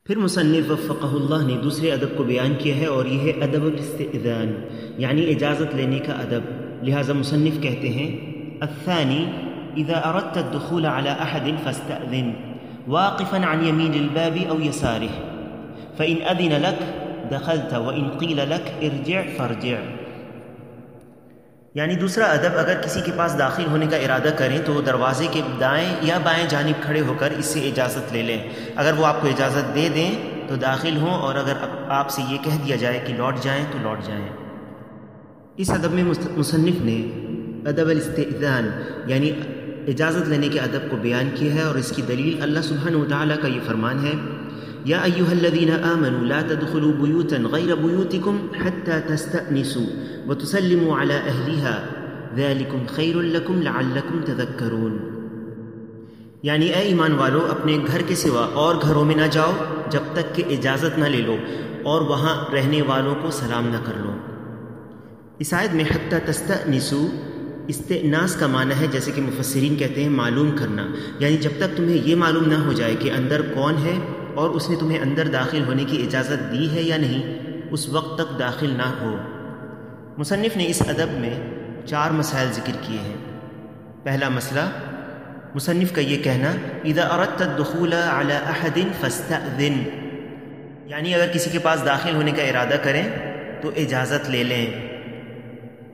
پھر مصنف وفقہ اللہ نے دوسرے ادب کو بیان کیا ہے اور یہ ہے ادب الاستئذان، یعنی اجازت لینے کا ادب۔ لہذا مصنف کہتے ہیں الثانی اذا اردت الدخول على احد فاستأذن واقفا عن يمين الباب او يساره فإن أذن لك دخلت وإن قيل لك ارجع فارجع۔ یعنی دوسرا ادب، اگر کسی کے پاس داخل ہونے کا ارادہ کریں تو دروازے کے دائیں یا بائیں جانب کھڑے ہو کر اس سے اجازت لے لیں۔ اگر وہ آپ کو اجازت دے دیں تو داخل ہوں، اور اگر آپ سے یہ کہہ دیا جائے کہ لوٹ جائیں تو لوٹ جائیں۔ اس ادب میں مصنف نے ادب الاستئذان یعنی اجازت لینے کے ادب کو بیان کیا ہے، اور اس کی دلیل اللہ سبحانہ وتعالیٰ کا یہ فرمان ہے یا ایھا الذین آمنوا لا تدخلوا بیوتا غیر بیوتکم حتی تستأنسوا وتسلموا علی اہلها ذلکم خیر لکم لعلکم تذکرون۔ یعنی اے ایمان والو، اپنے گھر کے سوا اور گھروں میں نہ جاؤ جب تک کہ اجازت نہ لے لو اور وہاں رہنے والوں کو سلام نہ کر لو۔ اس آیت میں حتی تستأنسوا استئناس کا معنی ہے، جیسے کہ مفسرین کہتے ہیں معلوم کرنا، یعنی جب تک تمہیں یہ معلوم نہ ہو جائے کہ اندر کون ہے اور اس نے تمہیں اندر داخل ہونے کی اجازت دی ہے یا نہیں، اس وقت تک داخل نہ ہو۔ مصنف نے اس ادب میں 4 مسائل ذکر کیے ہیں۔ پہلا مسئلہ مصنف کا یہ کہنا اذا اردت الدخول علی احد فاستأذن، یعنی اگر کسی کے پاس داخل ہونے کا ارادہ کریں تو اجازت لے لیں۔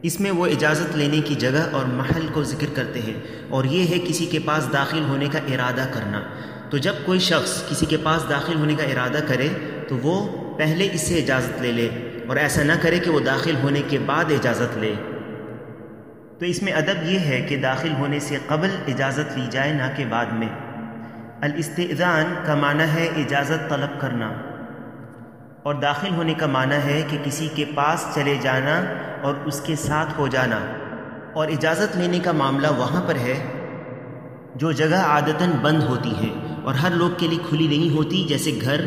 اس میں وہ اجازت لینے کی جگہ اور محل کو ذکر کرتے ہیں، اور یہ ہے کسی کے پاس داخل ہونے کا ارادہ کرنا۔ تو جب کوئی شخص کسی کے پاس داخل ہونے کا ارادہ کرے تو وہ پہلے اس سے اجازت لے لے، اور ایسا نہ کرے کہ وہ داخل ہونے کے بعد اجازت لے۔ تو اس میں ادب یہ ہے کہ داخل ہونے سے قبل اجازت لی جائے، نہ کہ بعد میں۔ الاستئذان کا معنی ہے اجازت طلب کرنا، اور داخل ہونے کا معنی ہے کہ کسی کے پاس چلے جانا اور اس کے ساتھ ہو جانا۔ اور اجازت لینے کا معاملہ وہاں پر ہے جو جگہ عادتاً بند ہوتی ہے اور ہر لوگ کے لیے کھلی نہیں ہوتی، جیسے گھر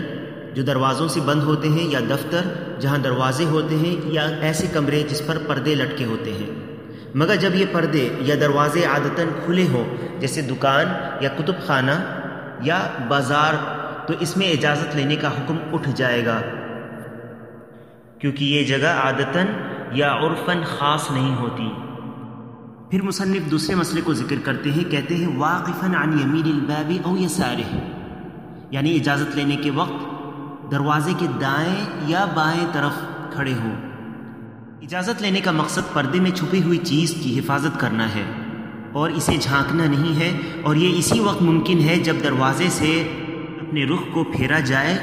جو دروازوں سے بند ہوتے ہیں، یا دفتر جہاں دروازے ہوتے ہیں، یا ایسے کمرے جس پر پردے لٹکے ہوتے ہیں۔ مگر جب یہ پردے یا دروازے عادتاً کھلے ہوں، جیسے دکان یا کتب خانہ یا بازار، تو اس میں اجازت لینے کا حکم اٹھ جائے گا، کیونکہ یہ جگہ عادتاً یا عرفاً خاص نہیں ہوتی۔ پھر مصنف دوسرے مسئلے کو ذکر کرتے ہیں، کہتے ہیں واقفاً عن یمین الباب او یسارہ، یعنی اجازت لینے کے وقت دروازے کے دائیں یا بائیں طرف کھڑے ہوں۔ اجازت لینے کا مقصد پردے میں چھپی ہوئی چیز کی حفاظت کرنا ہے اور اسے جھانکنا نہیں ہے، اور یہ اسی وقت ممکن ہے جب دروازے سے اپنے رخ کو پھیرا جائے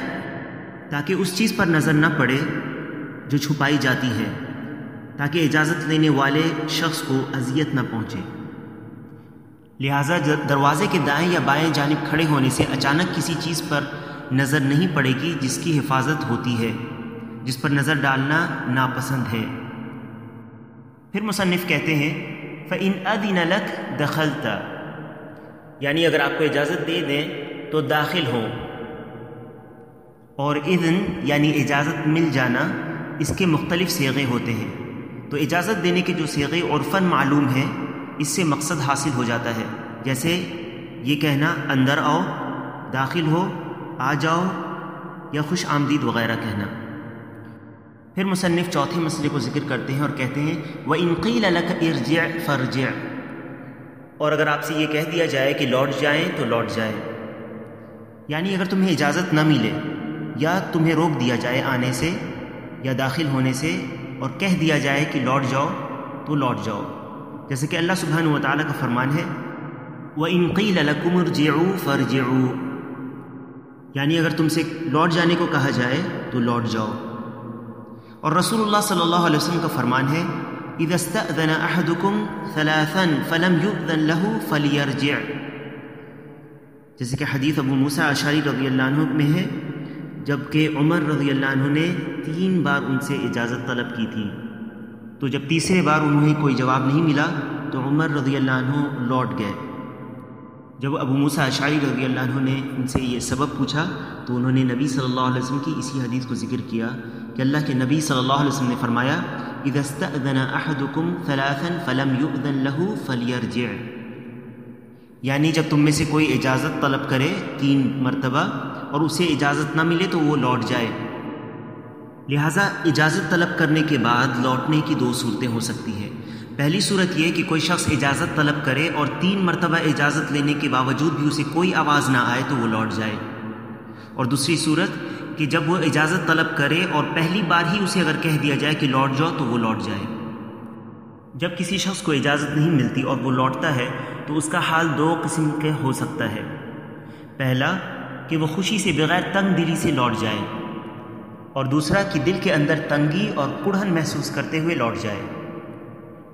تاکہ اس چیز پر نظر نہ پڑے جو چھپائی جاتی ہے، تاکہ اجازت لینے والے شخص کو اذیت نہ پہنچے۔ لہٰذا دروازے کے دائیں یا بائیں جانب کھڑے ہونے سے اچانک کسی چیز پر نظر نہیں پڑے گی جس کی حفاظت ہوتی ہے، جس پر نظر ڈالنا ناپسند ہے۔ پھر مصنف کہتے ہیں فَإِنْ أَذِنَ لَكَ دَخَلْتَ، یعنی اگر آپ کو اجازت دے دیں تو داخل ہوں۔ اور اذن یعنی اجازت مل جانا، اس کے مختلف صیغے ہوتے ہیں، تو اجازت دینے کے جو صیغے عرفاً معلوم ہیں اس سے مقصد حاصل ہو جاتا ہے، جیسے یہ کہنا اندر آؤ، داخل ہو، آ جاؤ، یا خوش آمدید وغیرہ کہنا۔ پھر مصنف چوتھے مسئلے کو ذکر کرتے ہیں اور کہتے ہیں وَإِنْ قِيلَ لَكَ ارْجِعْ فَارْجِعْ، اور اگر آپ سے یہ کہہ دیا جائے کہ لوٹ جائیں تو لوٹ جائیں، یعنی اگر تمہیں اجازت نہ ملے یا تمہیں روک دیا جائے آنے سے یا داخل ہونے سے، اور کہہ دیا جائے کہ لوٹ جاؤ تو لوٹ جاؤ، جیسے کہ اللہ سبحانہ وتعالیٰ کا فرمان ہے وَإِنْ قِيلَ لَكُمُ ارْجِعُوا فَارْجِعُوا، یعنی اگر تم سے لوٹ جانے کو کہا جائے تو لوٹ جاؤ۔ اور رسول اللہ صلی اللہ علیہ وسلم کا فرمان ہے اذا استأذن احدكم ثلاثا فلم يؤذن له فليرجع، جیسے کہ حدیث ابو موسیٰ اشعری رضی اللہ عنہ میں ہے، جبکہ عمر رضی اللہ عنہ نے 3 بار ان سے اجازت طلب کی تھی، تو جب تیسرے بار انہیں کوئی جواب نہیں ملا تو عمر رضی اللہ عنہ لوٹ گئے۔ جب ابو موسیٰ اشعری رضی اللہ عنہ نے ان سے یہ سبب پوچھا تو انہوں نے نبی صلی اللہ علیہ وسلم کی اسی حدیث کو ذکر کیا کہ اللہ کے نبی صلی اللہ علیہ وسلم نے فرمایا اذا استأذن احدكم ثلاثا فلم يؤذن له فليرجع، یعنی جب تم میں سے کوئی اجازت طلب کرے 3 مرتبہ اور اسے اجازت نہ ملے تو وہ لوٹ جائے۔ لہٰذا اجازت طلب کرنے کے بعد لوٹنے کی دو صورتیں ہو سکتی ہیں۔ پہلی صورت یہ کہ کوئی شخص اجازت طلب کرے اور 3 مرتبہ اجازت لینے کے باوجود بھی اسے کوئی آواز نہ آئے تو وہ لوٹ جائے، اور دوسری صورت کہ جب وہ اجازت طلب کرے اور پہلی بار ہی اسے اگر کہہ دیا جائے کہ لوٹ جاؤ تو وہ لوٹ جائے۔ جب کسی شخص کو اجازت نہیں ملتی اور وہ لوٹتا ہے تو اس کا حال 2 قسم کے ہو سکتا ہے۔ پہلا کہ وہ خوشی سے بغیر تنگ دلی سے لوٹ جائے، اور دوسرا کہ دل کے اندر تنگی اور کڑھن محسوس کرتے ہوئے لوٹ جائے۔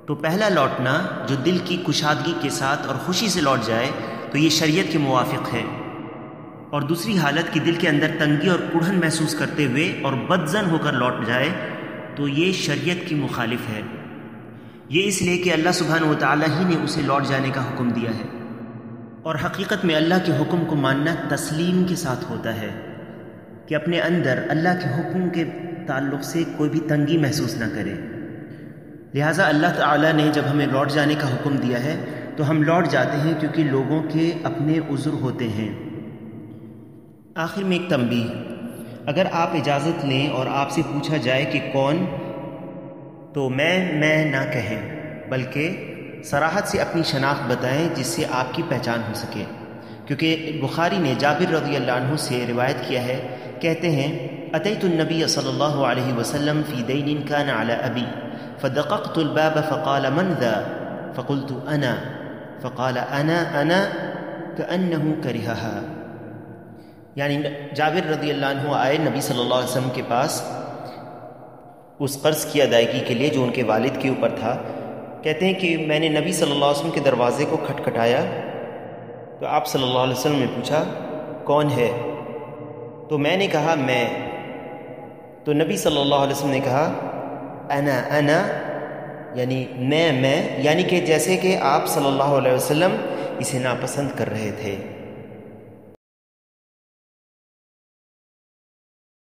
تو پہلا لوٹنا جو دل کی کشادگی کے ساتھ اور خوشی سے لوٹ جائے تو یہ شریعت کے موافق ہے، اور دوسری حالت کہ دل کے اندر تنگی اور کڑھن محسوس کرتے ہوئے اور بدظن ہو کر لوٹ جائے تو یہ شریعت کی مخالف ہے۔ یہ اس لیے کہ اللہ سبحانہ و تعالیٰ ہی نے اسے لوٹ جانے کا حکم دیا ہے، اور حقیقت میں اللہ کے حکم کو ماننا تسلیم کے ساتھ ہوتا ہے کہ اپنے اندر اللہ کے حکم کے تعلق سے کوئی بھی تنگی محسوس نہ کرے۔ لہٰذا اللہ تعالیٰ نے جب ہمیں لوٹ جانے کا حکم دیا ہے تو ہم لوٹ جاتے ہیں کیونکہ لوگوں کے اپنے عذر ہوتے ہیں۔ آخر میں ایک تنبیہ، اگر آپ اجازت لیں اور آپ سے پوچھا جائے کہ کون، تو میں نہ کہیں، بلکہ صراحت سے اپنی شناخت بتائیں جس سے آپ کی پہچان ہو سکے، کیونکہ بخاری نے جابر رضی اللہ عنہ سے روایت کیا ہے، کہتے ہیں اتیت النبی صلی اللہ علیہ وسلم فی دین کان علی ابی فدققت الباب فقال من ذا فقلت انا فقال انا کأنہ کرہہا۔ یعنی جابر رضی اللہ عنہ آئے نبی صلی اللہ علیہ وسلم کے پاس اس قرض کی ادائیگی کے لیے جو ان کے والد کے اوپر تھا۔ کہتے ہیں کہ میں نے نبی صلی اللہ علیہ وسلم کے دروازے کو کھٹکھٹایا تو آپ صلی اللہ علیہ وسلم نے پوچھا کون ہے؟ تو میں نے کہا میں۔ تو نبی صلی اللہ علیہ وسلم نے کہا انا یعنی میں، یعنی کہ جیسے کہ آپ صلی اللہ علیہ وسلم اسے ناپسند کر رہے تھے۔